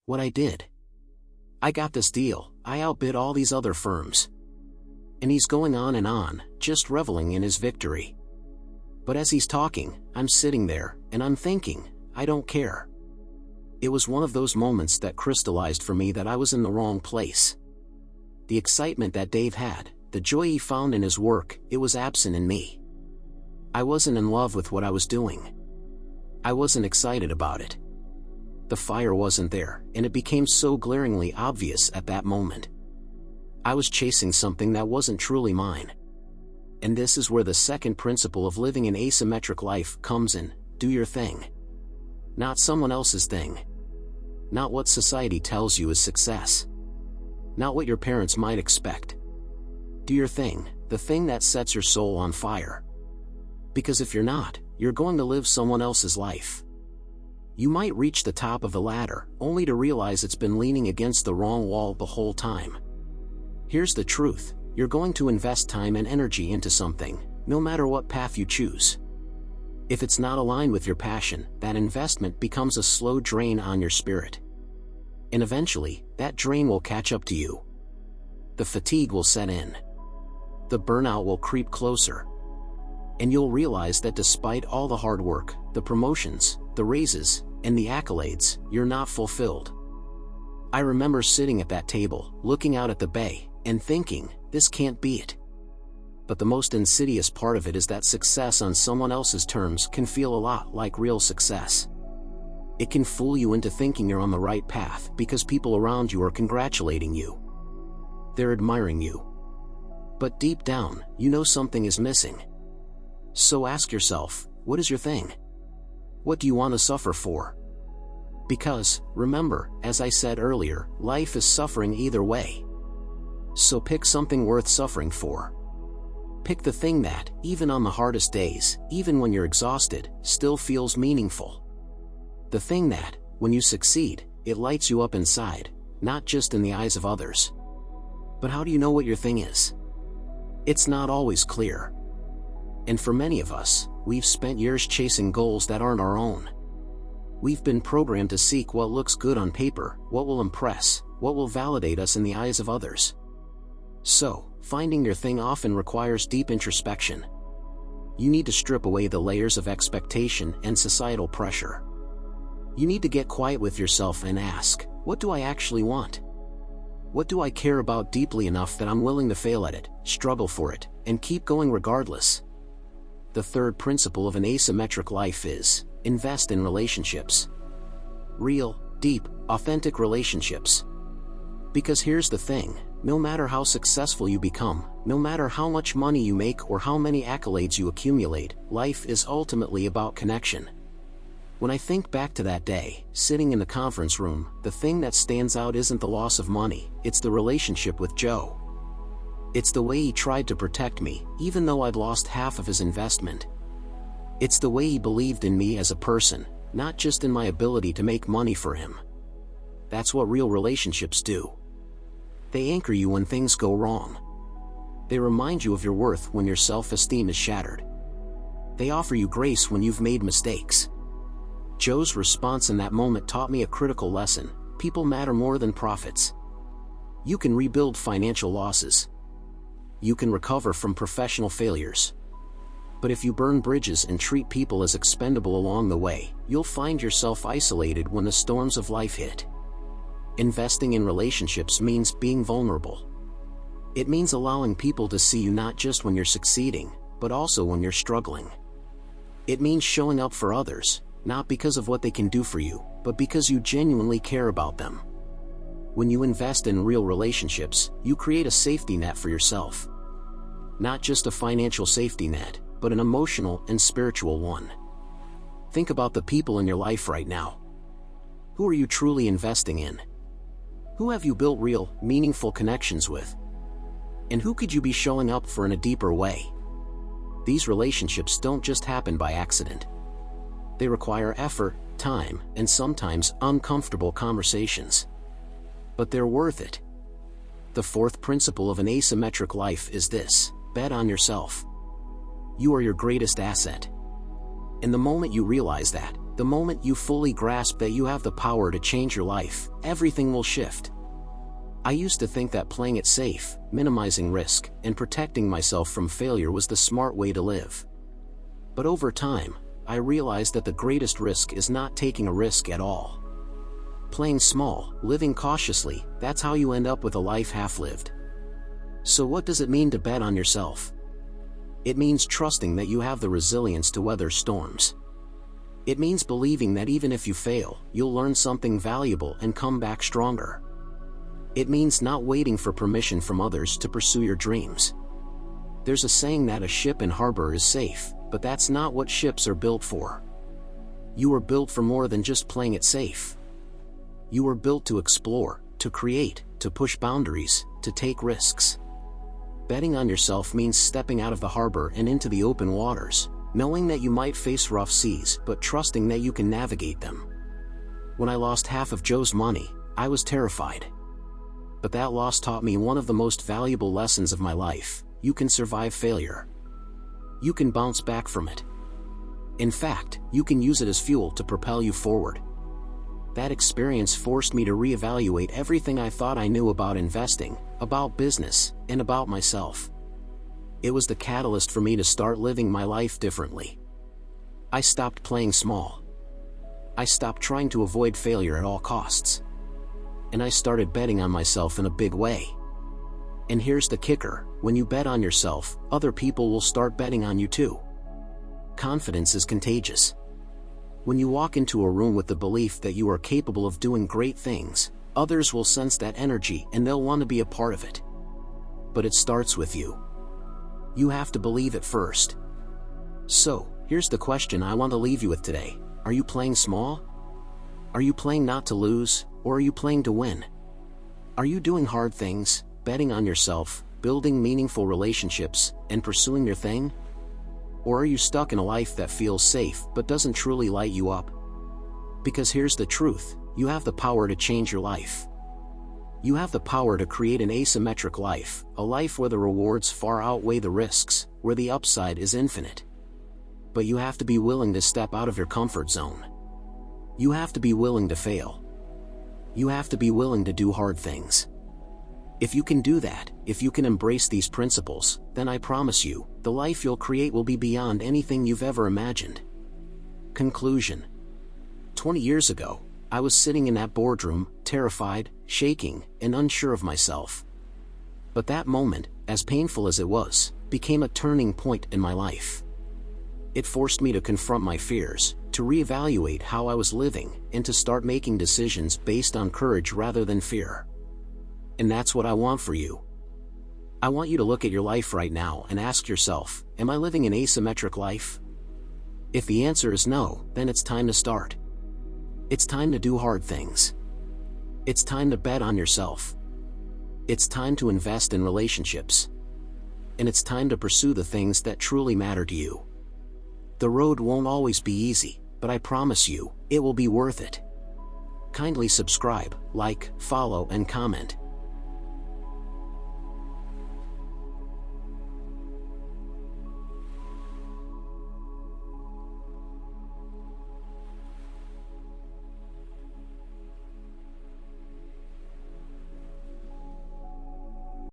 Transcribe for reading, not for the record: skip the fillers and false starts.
What I did. I got this deal, I outbid all these other firms. And he's going on and on, just reveling in his victory. But as he's talking, I'm sitting there, and I'm thinking, I don't care. It was one of those moments that crystallized for me that I was in the wrong place. The excitement that Dave had, the joy he found in his work, it was absent in me. I wasn't in love with what I was doing. I wasn't excited about it. The fire wasn't there, and it became so glaringly obvious at that moment. I was chasing something that wasn't truly mine. And this is where the second principle of living an asymmetric life comes in: do your thing. Not someone else's thing. Not what society tells you is success. Not what your parents might expect. Do your thing, the thing that sets your soul on fire. Because if you're not, you're going to live someone else's life. You might reach the top of the ladder, only to realize it's been leaning against the wrong wall the whole time. Here's the truth: you're going to invest time and energy into something, no matter what path you choose. If it's not aligned with your passion, that investment becomes a slow drain on your spirit. And eventually, that drain will catch up to you. The fatigue will set in. The burnout will creep closer. And you'll realize that despite all the hard work, the promotions, the raises, and the accolades, you're not fulfilled. I remember sitting at that table, looking out at the bay, and thinking, this can't be it. But the most insidious part of it is that success on someone else's terms can feel a lot like real success. It can fool you into thinking you're on the right path because people around you are congratulating you. They're admiring you. But deep down, you know something is missing. So ask yourself, what is your thing? What do you want to suffer for? Because, remember, as I said earlier, life is suffering either way. So pick something worth suffering for. Pick the thing that, even on the hardest days, even when you're exhausted, still feels meaningful. The thing that, when you succeed, it lights you up inside, not just in the eyes of others. But how do you know what your thing is? It's not always clear. And for many of us, we've spent years chasing goals that aren't our own. We've been programmed to seek what looks good on paper, what will impress, what will validate us in the eyes of others. So, finding your thing often requires deep introspection. You need to strip away the layers of expectation and societal pressure. You need to get quiet with yourself and ask, what do I actually want? What do I care about deeply enough that I'm willing to fail at it, struggle for it, and keep going regardless? The third principle of an asymmetric life is, invest in relationships. Real, deep, authentic relationships. Because here's the thing, no matter how successful you become, no matter how much money you make or how many accolades you accumulate, life is ultimately about connection. When I think back to that day, sitting in the conference room, the thing that stands out isn't the loss of money, it's the relationship with Joe. It's the way he tried to protect me, even though I'd lost half of his investment. It's the way he believed in me as a person, not just in my ability to make money for him. That's what real relationships do. They anchor you when things go wrong. They remind you of your worth when your self-esteem is shattered. They offer you grace when you've made mistakes. Joe's response in that moment taught me a critical lesson: people matter more than profits. You can rebuild financial losses. You can recover from professional failures. But if you burn bridges and treat people as expendable along the way, you'll find yourself isolated when the storms of life hit. Investing in relationships means being vulnerable. It means allowing people to see you not just when you're succeeding, but also when you're struggling. It means showing up for others, not because of what they can do for you, but because you genuinely care about them. When you invest in real relationships, you create a safety net for yourself. Not just a financial safety net, but an emotional and spiritual one. Think about the people in your life right now. Who are you truly investing in? Who have you built real, meaningful connections with? And who could you be showing up for in a deeper way? These relationships don't just happen by accident. They require effort, time, and sometimes uncomfortable conversations. But they're worth it. The fourth principle of an asymmetric life is this: bet on yourself. You are your greatest asset. And the moment you realize that, The moment you fully grasp that you have the power to change your life, everything will shift. I used to think that playing it safe, minimizing risk, and protecting myself from failure was the smart way to live. But over time, I realized that the greatest risk is not taking a risk at all. Playing small, living cautiously, that's how you end up with a life half-lived. So what does it mean to bet on yourself? It means trusting that you have the resilience to weather storms. It means believing that even if you fail, you'll learn something valuable and come back stronger. It means not waiting for permission from others to pursue your dreams. There's a saying that a ship in harbor is safe, but that's not what ships are built for. You are built for more than just playing it safe. You are built to explore, to create, to push boundaries, to take risks. Betting on yourself means stepping out of the harbor and into the open waters, knowing that you might face rough seas but trusting that you can navigate them. When I lost half of Joe's money, I was terrified. But that loss taught me one of the most valuable lessons of my life: you can survive failure. You can bounce back from it. In fact, you can use it as fuel to propel you forward. That experience forced me to reevaluate everything I thought I knew about investing, about business, and about myself. It was the catalyst for me to start living my life differently. I stopped playing small. I stopped trying to avoid failure at all costs. And I started betting on myself in a big way. And here's the kicker: when you bet on yourself, other people will start betting on you too. Confidence is contagious. When you walk into a room with the belief that you are capable of doing great things, others will sense that energy and they'll want to be a part of it. But it starts with you. You have to believe it first. So, here's the question I want to leave you with today: are you playing small? Are you playing not to lose, or are you playing to win? Are you doing hard things, betting on yourself, building meaningful relationships, and pursuing your thing? Or are you stuck in a life that feels safe but doesn't truly light you up? Because here's the truth: you have the power to change your life. You have the power to create an asymmetric life, a life where the rewards far outweigh the risks, where the upside is infinite. But you have to be willing to step out of your comfort zone. You have to be willing to fail. You have to be willing to do hard things. If you can do that, if you can embrace these principles, then I promise you, the life you'll create will be beyond anything you've ever imagined. Conclusion: 20 years ago, I was sitting in that boardroom, terrified, shaking, and unsure of myself. But that moment, as painful as it was, became a turning point in my life. It forced me to confront my fears, to reevaluate how I was living, and to start making decisions based on courage rather than fear. And that's what I want for you. I want you to look at your life right now and ask yourself, am I living an asymmetric life? If the answer is no, then it's time to start. It's time to do hard things. It's time to bet on yourself. It's time to invest in relationships. And it's time to pursue the things that truly matter to you. The road won't always be easy, but I promise you, it will be worth it. Kindly subscribe, like, follow, and comment.